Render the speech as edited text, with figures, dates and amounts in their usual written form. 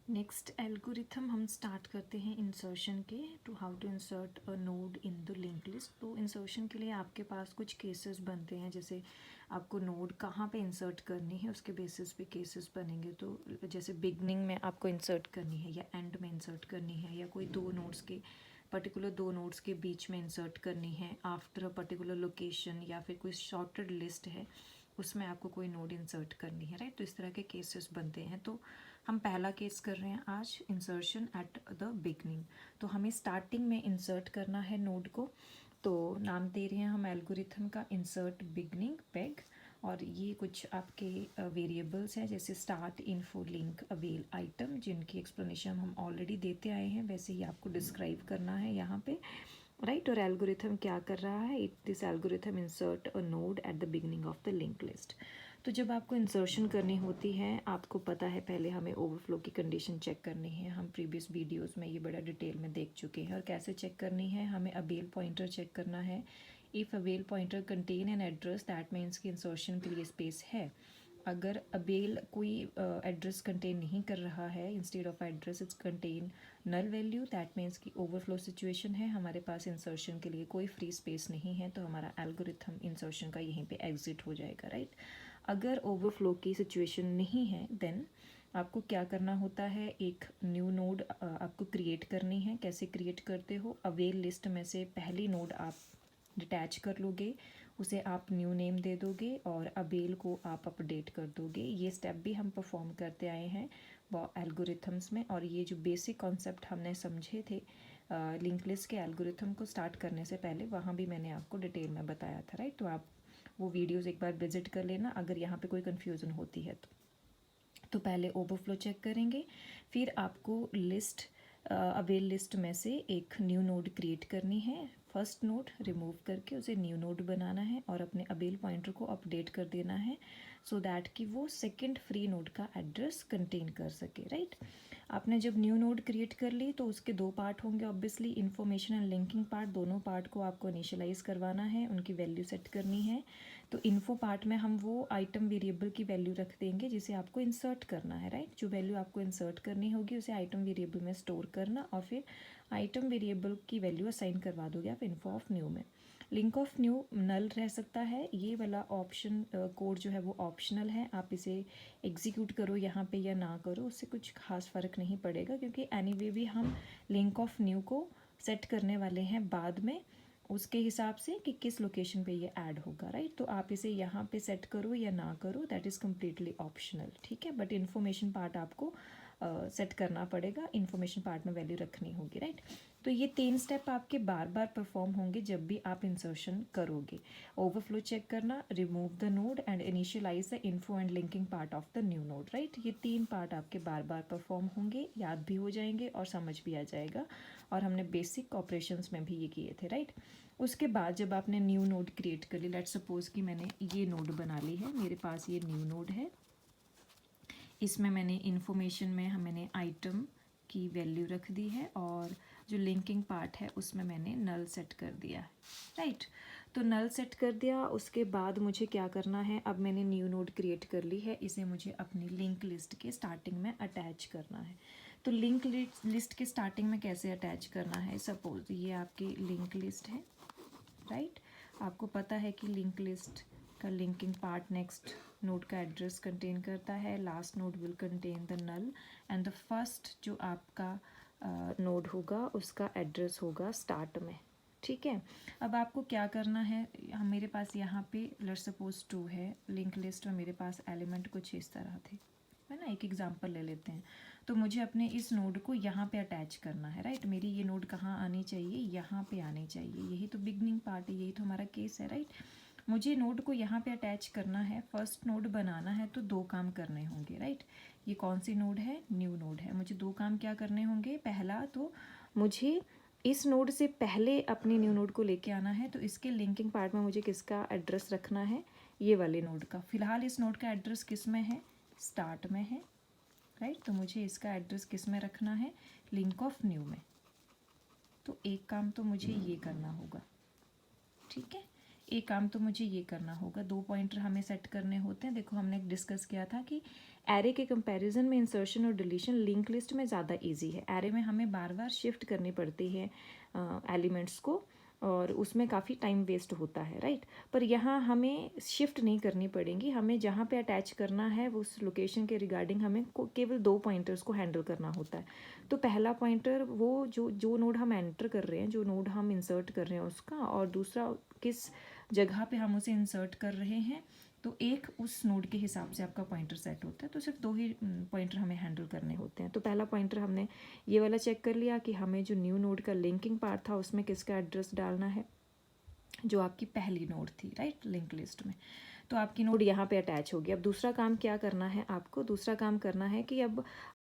Next algorithm हम start करते हैं इंसर्शन के, to how to insert a node in the link list. तो इंसर्शन के लिए आपके पास कुछ केसेस बनते हैं, जैसे आपको नोड कहाँ पे इंसर्ट करनी है उसके बेसिस पे केसेस बनेंगे। तो जैसे बिगनिंग में आपको इंसर्ट करनी है या एंड में इंसर्ट करनी है, या कोई दो नोड्स के बीच में इंसर्ट करनी है, आफ्टर अ पर्टिकुलर लोकेशन, या फिर कोई शॉर्टेड लिस्ट है उसमें आपको कोई नोड इंसर्ट करनी है, राइट। तो इस तरह के केसेस बनते हैं। तो हम पहला केस कर रहे हैं आज, इंसर्शन एट द बिगनिंग। तो हमें स्टार्टिंग में इंसर्ट करना है नोड को। तो नाम दे रहे हैं हम एल्गोरिथम का इंसर्ट बिगनिंग पेग, और ये कुछ आपके वेरिएबल्स हैं जैसे start, info, link, avail, item, जिनकी एक्सप्लेनेशन हम ऑलरेडी देते आए हैं, वैसे ही आपको डिस्क्राइब करना है यहाँ पे, राइट। और एल्गोरिथम क्या कर रहा है, this algorithm insert a node at the beginning of the link list. तो जब आपको इंसर्शन करनी होती है, आपको पता है पहले हमें ओवरफ्लो की कंडीशन चेक करनी है। हम प्रीवियस वीडियोस में ये बड़ा डिटेल में देख चुके हैं। और कैसे चेक करनी है, हमें अवेल पॉइंटर चेक करना है। If avail pointer contain an address, that means कि इंसर्शन के लिए स्पेस है। अगर अवेल कोई एड्रेस कंटेन नहीं कर रहा है, instead of address it's contain null value, that means कि ओवरफ्लो सिचुएशन है, हमारे पास इंसर्शन के लिए कोई फ्री स्पेस नहीं है, तो हमारा एल्गोरिथम इंसर्शन का यहीं पे एग्जिट हो जाएगा, राइट। अगर ओवरफ्लो की सिचुएशन नहीं है, देन आपको क्या करना होता है, एक न्यू नोड आपको क्रिएट करनी है। कैसे क्रिएट करते हो, अवेल लिस्ट में से पहली नोड आप डिटैच कर लोगे, उसे आप न्यू नेम दे दोगे और अवेल को आप अपडेट कर दोगे। ये स्टेप भी हम परफॉर्म करते आए हैं वो एल्गोरिथम्स में, और ये जो बेसिक कॉन्सेप्ट हमने समझे थे लिंक लिस्ट के एल्गोरिथम को स्टार्ट करने से पहले, वहाँ भी मैंने आपको डिटेल में बताया था, राइट। तो आप वो वीडियोस एक बार विजिट कर लेना अगर यहाँ पे कोई कन्फ्यूज़न होती है तो पहले ओवरफ्लो चेक करेंगे, फिर आपको लिस्ट अवेल लिस्ट में से एक न्यू नोड क्रिएट करनी है। फर्स्ट नोड रिमूव करके उसे न्यू नोड बनाना है और अपने अवेल पॉइंटर को अपडेट कर देना है, सो दैट कि वो सेकंड फ्री नोड का एड्रेस कंटेन कर सके, राइट। आपने जब न्यू नोड क्रिएट कर ली तो उसके दो पार्ट होंगे obviously, information and linking part. दोनों पार्ट को आपको इनिशियलाइज करवाना है, उनकी वैल्यू सेट करनी है। तो इन्फो पार्ट में हम वो आइटम वेरिएबल की वैल्यू रख देंगे जिसे आपको इंसर्ट करना है, राइट। जो वैल्यू आपको इंसर्ट करनी होगी उसे आइटम वेरिएबल में स्टोर करना, और फिर आइटम वेरिएबल की वैल्यू असाइन करवा दोगे आप इन्फो ऑफ न्यू में। लिंक ऑफ न्यू नल रह सकता है, ये वाला ऑप्शन कोड जो है वो ऑप्शनल है, आप इसे एग्जीक्यूट करो यहाँ पे या ना करो, उससे कुछ खास फ़र्क नहीं पड़ेगा, क्योंकि एनीवे भी हम लिंक ऑफ न्यू को सेट करने वाले हैं बाद में, उसके हिसाब से कि किस लोकेशन पे ये ऐड होगा, राइट। तो आप इसे यहाँ पे सेट करो या ना करो, दैट इज़ कम्प्लीटली ऑप्शनल, ठीक है। बट इन्फॉर्मेशन पार्ट आपको सेट करना पड़ेगा, इन्फॉर्मेशन पार्ट में वैल्यू रखनी होगी, राइट। तो ये 3 स्टेप आपके बार बार परफॉर्म होंगे जब भी आप इंसर्शन करोगे। ओवरफ्लो चेक करना, remove the node and initialize the info and linking part of the new node, right. ये 3 पार्ट आपके बार बार परफॉर्म होंगे, याद भी हो जाएंगे और समझ भी आ जाएगा, और हमने बेसिक ऑपरेशंस में भी ये किए थे, राइट। उसके बाद जब आपने न्यू नोड क्रिएट कर ली, लेट्स सपोज कि मैंने ये नोड बना ली है, मेरे पास ये न्यू नोड है, इसमें मैंने इन्फॉर्मेशन में मैंने आइटम की वैल्यू रख दी है, और जो लिंकिंग पार्ट है उसमें मैंने नल सेट कर दिया है, राइट। तो नल सेट कर दिया, उसके बाद मुझे क्या करना है, अब मैंने न्यू नोड क्रिएट कर ली है, इसे मुझे अपनी लिंक लिस्ट के स्टार्टिंग में अटैच करना है। तो लिंक लिस्ट के स्टार्टिंग में कैसे अटैच करना है, सपोज ये आपकी लिंक लिस्ट है, राइट। आपको पता है कि लिंक लिस्ट का लिंकिंग पार्ट नेक्स्ट नोड का एड्रेस कंटेन करता है, last node will contain the null, and the first जो आपका नोड होगा उसका एड्रेस होगा स्टार्ट में, ठीक है। अब आपको क्या करना है, मेरे पास यहाँ पे लेट्स सपोज 2 है, लिंक लिस्ट में मेरे पास एलिमेंट कुछ इस तरह थे, है ना। एक एग्जांपल ले लेते हैं। तो मुझे अपने इस नोड को यहाँ पे अटैच करना है, राइट। मेरी ये नोड कहाँ आनी चाहिए, यहाँ पे आनी चाहिए, यही तो बिगनिंग पार्ट है, यही तो हमारा केस है, राइट। मुझे नोड को यहाँ पे अटैच करना है, फर्स्ट नोड बनाना है, तो 2 काम करने होंगे, राइट। ये कौन सी नोड है, न्यू नोड है। मुझे 2 काम क्या करने होंगे, पहला तो मुझे इस नोड से पहले अपने न्यू नोड को लेके आना है, तो इसके लिंकिंग पार्ट में मुझे किसका एड्रेस रखना है, ये वाले नोड का। फिलहाल इस नोड का एड्रेस किस में है, स्टार्ट में है, राइट। तो मुझे इसका एड्रेस किस में रखना है, लिंक ऑफ न्यू में। तो एक काम तो मुझे ये करना होगा, ठीक है। एक काम तो मुझे ये करना होगा, 2 पॉइंटर हमें सेट करने होते हैं। देखो हमने डिस्कस किया था कि एरे के कंपैरिजन में इंसर्शन और डिलीशन लिंक लिस्ट में ज़्यादा इजी है। एरे में हमें बार बार शिफ्ट करनी पड़ती है एलिमेंट्स को, और उसमें काफ़ी टाइम वेस्ट होता है, राइट। पर यहाँ हमें शिफ्ट नहीं करनी पड़ेगी, हमें जहाँ पे अटैच करना है वो उस लोकेशन के रिगार्डिंग हमें केवल 2 पॉइंटर्स को हैंडल करना होता है। तो पहला पॉइंटर वो जो नोड हम एंटर कर रहे हैं, जो नोड हम इंसर्ट कर रहे हैं उसका, और दूसरा किस जगह पे हम उसे इंसर्ट कर रहे हैं, तो एक उस नोड के हिसाब से आपका पॉइंटर सेट होता है। तो सिर्फ 2 ही पॉइंटर हमें हैंडल करने होते हैं। तो पहला पॉइंटर हमने ये वाला चेक कर लिया कि हमें जो न्यू नोड का लिंकिंग पार्ट था उसमें किसका एड्रेस डालना है, जो आपकी पहली नोड थी, राइट, लिंक लिस्ट में। तो आपकी नोड यहाँ पे अटैच होगी। अब दूसरा काम क्या करना है आपको, दूसरा काम करना है कि अब